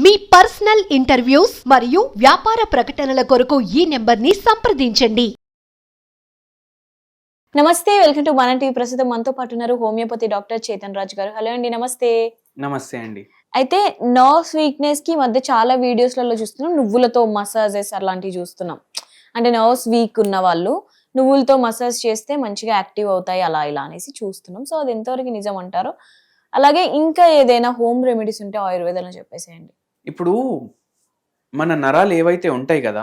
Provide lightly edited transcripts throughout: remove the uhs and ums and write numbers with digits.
మీ personal interviews మరియు వ్యాపార ప్రకటనల కొరకు ఈ నెంబర్ని సంప్రదించండి. నమస్తే, వెల్కమ్ టు మన టీవీ. ప్రస్తుతం మనతో పాటు ఉన్నారు హోమియోపతి డాక్టర్ చేతన్ రాజ్ గారు. హలో అండి, నమస్తే. నమస్తే అండి. అయితే నర్వ్స్ వీక్నెస్ కి మధ్య చాలా వీడియోస్లలో చూస్తున్నాం, నువ్వులతో మసాజెస్ అలాంటివి చూస్తున్నాం. అంటే నర్వ్స్ వీక్ ఉన్న వాళ్ళు నువ్వులతో మసాజ్ చేస్తే మంచిగా యాక్టివ్ అవుతాయి అలా ఇలా అనేసి చూస్తున్నాం. సో అది ఎంతవరకు నిజం అంటారు? అలాగే ఇంకా ఏదైనా హోమ్ రెమెడీస్ ఉంటే ఆయుర్వేదంలో చెప్పేసేయండి. ఇప్పుడు మన నరాలు ఏవైతే ఉంటాయి కదా,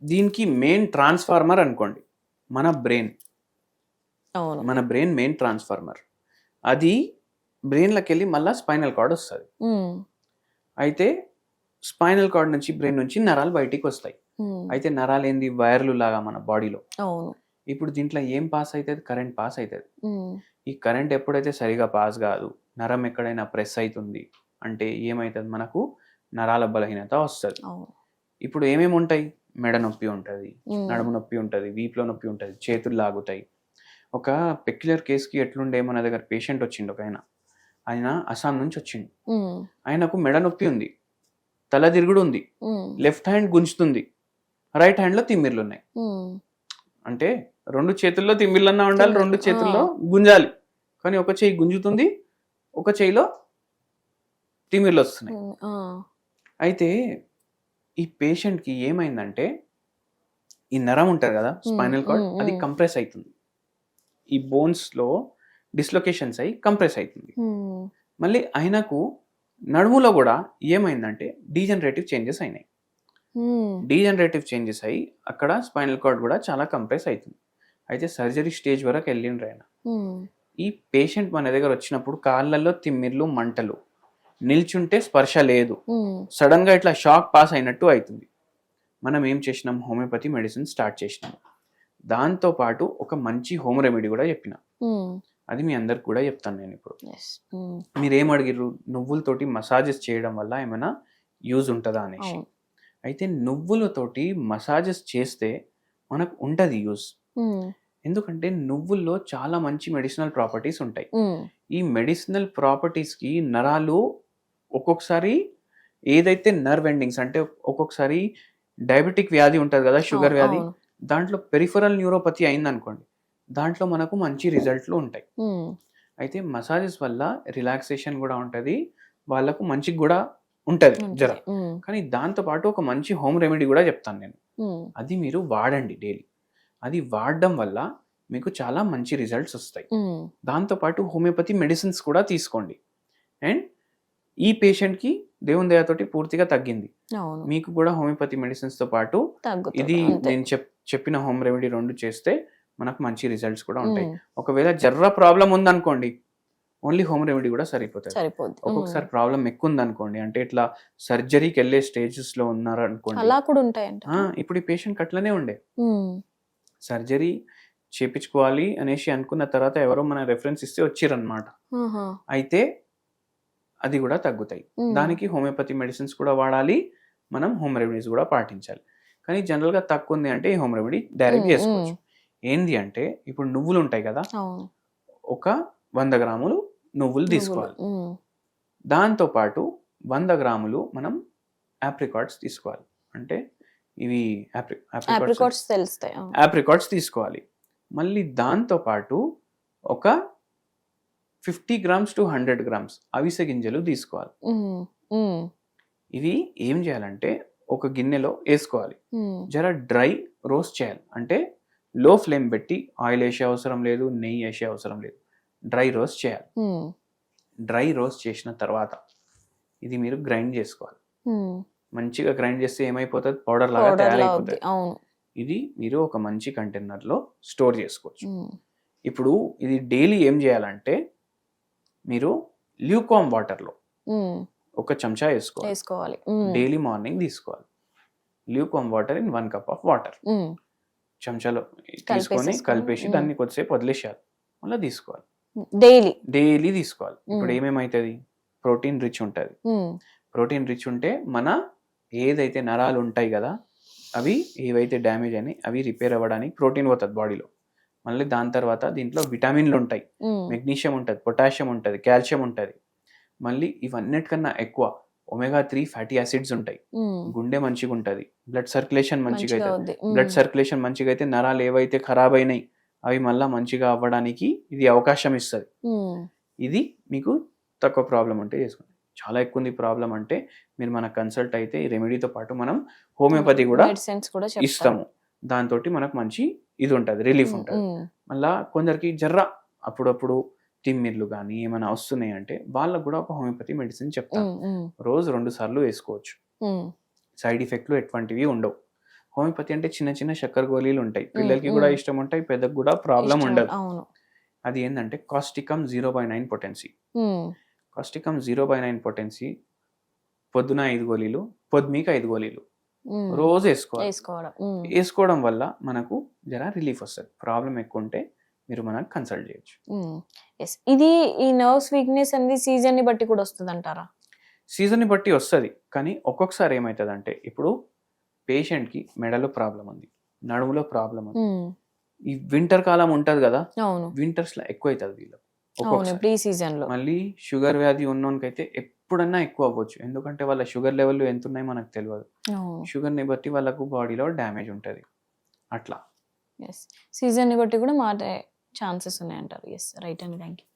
దీనికి మెయిన్ ట్రాన్స్ఫార్మర్ అనుకోండి మన బ్రెయిన్. అవును, మన బ్రెయిన్ మెయిన్ ట్రాన్స్ఫార్మర్. అది బ్రెయిన్లోకి వెళ్ళి మళ్ళీ స్పైనల్ కార్డ్ వస్తుంది. అయితే స్పైనల్ కార్డ్ నుంచి బ్రెయిన్ నుంచి నరాలు బయటికి వస్తాయి. అయితే నరాలు ఏంది, వైర్లు లాగా మన బాడీలో. అవును. ఇప్పుడు దీంట్లో ఏం పాస్ అవుతుంది? కరెంట్ పాస్ అవుతుంది. ఈ కరెంట్ ఎప్పుడైతే సరిగా పాస్ కాదు, నరం ఎక్కడైనా ప్రెస్ అవుతుంది అంటే ఏమవుతుంది, మనకు నరాల బలహీనత వస్తుంది. ఇప్పుడు ఏమేమి ఉంటాయి? మెడ నొప్పి ఉంటుంది, నడుము నొప్పి ఉంటుంది, వీపులో నొప్పి ఉంటుంది, చేతులు లాగుతాయి. ఒక పెక్యులర్ కేసుకి ఎట్లుండే, మన దగ్గర పేషెంట్ వచ్చిండు ఒక ఆయన అస్సాం నుంచి వచ్చిండు. ఆయనకు మెడ నొప్పి ఉంది, తల తిరుగుడు ఉంది, లెఫ్ట్ హ్యాండ్ గుంజుతుంది, రైట్ హ్యాండ్ లో తిమ్మిర్లు ఉన్నాయి. అంటే రెండు చేతుల్లో తిమ్మిర్లన్నా ఉండాలి, రెండు చేతుల్లో గుంజాలి. కానీ ఒక చెయ్యి గుంజుతుంది, ఒక చెయ్యిలో తిమ్మిర్లు వస్తున్నాయి. అయితే ఈ పేషెంట్కి ఏమైందంటే, ఈ నరం ఉంటుంది కదా స్పైనల్ కార్డ్, అది కంప్రెస్ అవుతుంది. ఈ బోన్స్లో డిస్లొకేషన్స్ అయ్యి కంప్రెస్ అవుతుంది. మళ్ళీ ఆయనకు నడుములో కూడా ఏమైందంటే డీజనరేటివ్ చేంజెస్ అయినాయి. డీజనరేటివ్ చేంజెస్ అయ్యి అక్కడ స్పైనల్ కార్డ్ కూడా చాలా కంప్రెస్ అవుతుంది. అయితే సర్జరీ స్టేజ్ వరకు వెళ్ళిండ్రు ఆయన. ఈ పేషెంట్ మన దగ్గర వచ్చినప్పుడు కాళ్ళల్లో తిమ్మిర్లు, మంటలు, నిల్చుంటే స్పర్శ లేదు, సడన్ గా ఇట్లా షాక్ పాస్ అయినట్టు అవుతుంది. మనం ఏం చేసినాం? హోమియోపతి మెడిసిన్ స్టార్ట్ చేసినాం. దాంతో పాటు ఒక మంచి హోమ్ రెమెడీ కూడా చెప్పిన, అది మీ అందరికి కూడా చెప్తాను నేను ఇప్పుడు. మీరేం అడిగిర్రు, నువ్వులతోటి మసాజెస్ చేయడం వల్ల ఏమైనా యూజ్ ఉంటుందా అనేసి. అయితే నువ్వులతోటి మసాజెస్ చేస్తే మనకు ఉంటుంది యూజ్. ఎందుకంటే నువ్వుల్లో చాలా మంచి మెడిసినల్ ప్రాపర్టీస్ ఉంటాయి. ఈ మెడిసినల్ ప్రాపర్టీస్కి నరాలు ఒక్కొక్కసారి ఏదైతే నర్వ్ ఎండింగ్స్, అంటే ఒక్కొక్కసారి డయాబెటిక్ వ్యాధి ఉంటుంది కదా, షుగర్ వ్యాధి, దాంట్లో పెరిఫరల్ న్యూరోపతి అయిందనుకోండి, దాంట్లో మనకు మంచి రిజల్ట్లు ఉంటాయి. అయితే మసాజెస్ వల్ల రిలాక్సేషన్ కూడా ఉంటుంది, వాళ్ళకు మంచిగా కూడా ఉంటుంది జర. కానీ దాంతోపాటు ఒక మంచి హోమ్ రెమెడీ కూడా చెప్తాను నేను, అది మీరు వాడండి డైలీ. అది వాడడం వల్ల మీకు చాలా మంచి రిజల్ట్స్ వస్తాయి. దాంతోపాటు హోమియోపతి మెడిసిన్స్ కూడా తీసుకోండి. అండ్ ఈ పేషెంట్కి దేవుని దయతోటి పూర్తిగా తగ్గింది. మీకు కూడా హోమియోపతి మెడిసిన్స్తో పాటు ఇది నేను చెప్పిన హోమ్ రెమెడీ రెండు చేస్తే మనకు మంచి రిజల్ట్స్ కూడా ఉంటాయి. ఒకవేళ జర్ర ప్రాబ్లం ఉందనుకోండి, ఓన్లీ హోమ్ రెమెడీ కూడా సరిపోతుంది. ఒక్కొక్కసారి ప్రాబ్లం ఎక్కువ ఉందనుకోండి, అంటే ఇట్లా సర్జరీకి వెళ్ళే స్టేజెస్ లో ఉన్నారు అనుకోండి, అలా కూడా ఉంటాయంట. ఇప్పుడు ఈ పేషెంట్ అట్లనే ఉండే, సర్జరీ చేపించుకోవాలి అనేసి అనుకున్న తర్వాత ఎవరో మన రెఫరెన్స్ ఇస్తే వచ్చిరన్నమాట. అయితే అది కూడా తగ్గుతాయి. దానికి హోమియోపతి మెడిసిన్స్ కూడా వాడాలి, మనం హోమ్ రెమెడీస్ కూడా పాటించాలి. కానీ జనరల్ గా తక్కువ ఉంది అంటే ఈ హోమ్ రెమెడీ డైరెక్ట్ చేసుకోవచ్చు. ఏంది అంటే, ఇప్పుడు నువ్వులు ఉంటాయి కదా, ఒక 100 గ్రాములు నువ్వులు తీసుకోవాలి. దాంతో పాటు 100 గ్రాములు మనం ఆప్రికాట్స్ తీసుకోవాలి. అంటే ఇవి ఆప్రికాట్స్ తీసుకోవాలి. మళ్ళీ దాంతో పాటు ఒక 50 గ్రామ్స్ టు 100 గ్రామ్స్ అవిసె గింజలు తీసుకోవాలి. ఇవి ఏం చేయాలంటే ఒక గిన్నెలో వేసుకోవాలి, జర డ్రై రోస్ట్ చేయాలి. అంటే లో ఫ్లేమ్ పెట్టి, ఆయిల్ వేసే అవసరం లేదు, నెయ్యి వేసే అవసరం లేదు, డ్రై రోస్ట్ చేయాలి. డ్రై రోస్ట్ చేసిన తర్వాత ఇది మీరు గ్రైండ్ చేసుకోవాలి. మంచిగా గ్రైండ్ చేస్తే ఏమైపోతుంది, పౌడర్ లాగా తయారైపోతుంది. ఇది మీరు ఒక మంచి కంటైనర్లో స్టోర్ చేసుకోవచ్చు. ఇప్పుడు ఇది డైలీ ఏం చేయాలంటే, మీరు ల్యూకామ్ వాటర్లో ఒక చెంచా వేసుకోవాలి. డైలీ మార్నింగ్ తీసుకోవాలి. Lukewarm water in 1 cup of water చెంచాలో తీసుకొని కలిపేసి దాన్ని కొద్దిసేపు వదిలేసేయాలి, మళ్ళీ తీసుకోవాలి. డైలీ తీసుకోవాలి. ఇప్పుడు ఏమేమైతుంది, ప్రోటీన్ రిచ్ ఉంటుంది. ప్రోటీన్ రిచ్ ఉంటే మన ఏదైతే నరాలు ఉంటాయి కదా, అవి ఏవైతే డ్యామేజ్ అని అవి రిపేర్ అవ్వడానికి ప్రోటీన్ పోతుంది బాడీలో. మళ్ళీ దాని తర్వాత దీంట్లో విటమిన్లు ఉంటాయి, మెగ్నీషియం ఉంటుంది, పొటాషియం ఉంటుంది, కాల్షియం ఉంటుంది. మళ్ళీ ఇవన్నిటికన్నా ఎక్కువ ఒమేగా 3 ఫ్యాటీ యాసిడ్స్ ఉంటాయి. గుండె మంచిగా ఉంటుంది, బ్లడ్ సర్క్యులేషన్ మంచిగా అవుతుంది. బ్లడ్ సర్క్యులేషన్ మంచిగా అయితే నరాలు ఏవైతే ఖరాబ్ అయినాయి అవి మళ్ళీ మంచిగా అవ్వడానికి ఇది అవకాశం ఇస్తుంది. ఇది మీకు తక్కువ ప్రాబ్లం ఉంటే చేసుకోండి. చాలా ఎక్కువ ఉంది ప్రాబ్లం అంటే మీరు మన కన్సల్ట్ అయితే ఈ రెమెడీతో పాటు మనం హోమియోపతి కూడా ఇస్తాము. దాంతో మనకు మంచి ఇది ఉంటుంది, రిలీఫ్ ఉంటుంది. మళ్ళా కొందరికి జర్ర అప్పుడప్పుడు తిమ్మిర్లు కానీ ఏమైనా వస్తున్నాయి అంటే వాళ్ళకు కూడా ఒక హోమియోపతి మెడిసిన్ చెప్తాను. రోజు 2 సార్లు వేసుకోవచ్చు. సైడ్ ఎఫెక్ట్లు ఎటువంటివి ఉండవు. హోమియోపతి అంటే చిన్న చిన్న చక్కెర గోళీలు ఉంటాయి, పిల్లలకి కూడా ఇష్టం ఉంటాయి, పెద్దకు కూడా ప్రాబ్లం ఉండదు. అది ఏంటంటే కాస్టికమ్ 0.9 పొటెన్సీ. కాస్టికమ్ 0.9 పొటెన్సీ పొద్దున 5 గోళీలు, పొద్దుమీకి 5 గోళీలు రోజు వేసుకోవడం వల్ల మనకు జర రిలీఫ్ వస్తుంది. ప్రాబ్లం ఎక్కువ ఉంటే మీరు మనకు కన్సల్ట్ చేయొచ్చు. ఇది ఈ నర్వ్స్ వీక్నెస్ అనేది సీజన్ ని బట్టి కూడా వస్తుంది అంటారా? సీజన్ ని బట్టి వస్తుంది, కానీ ఒక్కొక్కసారి ఏమవుతుంది అంటే ఇప్పుడు పేషెంట్ కి మెడలో ప్రాబ్లం ఉంది, నడుములో ప్రాబ్లం ఉంది. ఈ వింటర్ కాలం ఉంటది కదా, వింటర్స్ లో ఎక్కువ అవుతుంది వీళ్ళకి. మళ్ళీ షుగర్ వ్యాధి ఉన్నోనికైతే ఎప్పుడన్నా ఎక్కువ అవ్వచ్చు, ఎందుకంటే వాళ్ళ షుగర్ లెవెల్ ఎంత ఉన్నాయి మనకు తెలియదు. షుగర్ ని బట్టి వాళ్ళకు బాడీలో డ్యామేజ్ ఉంటుంది. అట్లా సీజన్ ని బట్టి కూడా మారే ఛాన్సెస్ ఉన్నాయంటారు. ఎస్, రైట్ అండి, థ్యాంక్ యూ.